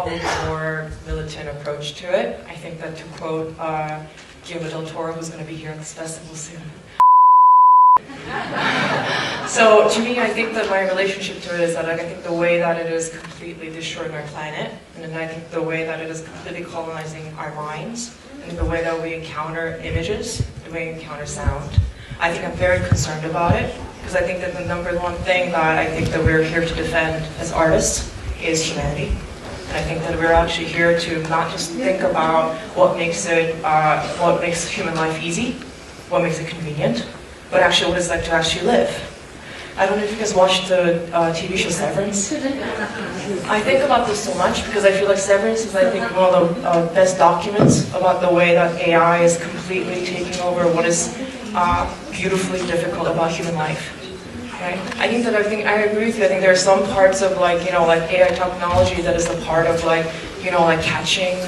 probably more militant approach to it. I think that to quote Guillermo del Toro, who's going to be here at this festival soon. So to me, I think that my relationship to it is that I think the way that it is completely destroying our planet, and then I think the way that it is completely colonizing our minds, and the way that we encounter images, the way we encounter sound, I think I'm very concerned about it, because I think that the number one thing that I think that we're here to defend as artists is humanity. And I think that we're actually here to not just think about what makes human life easy, what makes it convenient, but actually what it's like to actually live. I don't know if you guys watched the TV show Severance. I think about this so much because I feel like Severance is, I think, one of the best documents about the way that AI is completely taking over what is beautifully difficult about human life. Right? I agree with you. I think there are some parts of like AI technology that is a part of catching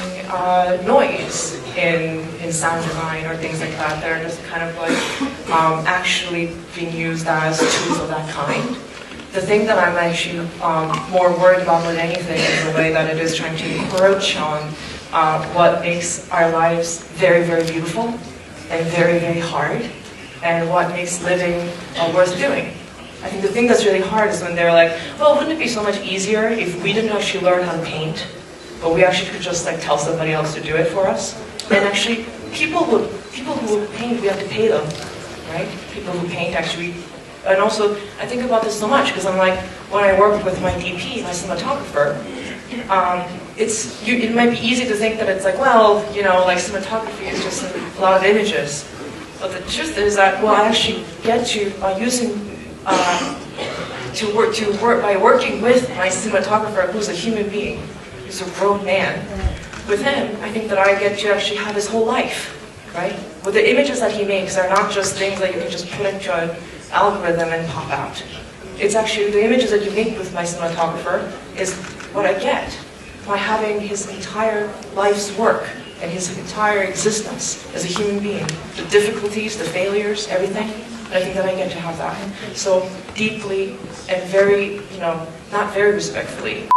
noise in sound design or things like that. That are just kind of actually being used as tools of that kind. The thing that I'm actually more worried about than anything is the way that it is trying to encroach on what makes our lives very, very beautiful and very, very hard, and what makes living worth doing. I think the thing that's really hard is when they're like, well, wouldn't it be so much easier if we didn't actually learn how to paint, but we actually could just tell somebody else to do it for us? And actually, people who paint, we have to pay them, right? People who paint actually, and also I think about this so much because I'm like, when I work with my DP, my cinematographer, it might be easy to think that it's cinematography is just a lot of images, but the truth is that I actually get to by working with my cinematographer, who's a human being, who's a grown man. With him, I think that I get to actually have his whole life, right? With the images that he makes are not just things that you can just put into an algorithm and pop out. It's actually the images that you make with my cinematographer is what I get by having his entire life's work and his entire existence as a human being. The difficulties, the failures, everything. And I think that I get to have that. So deeply and very, not very respectfully.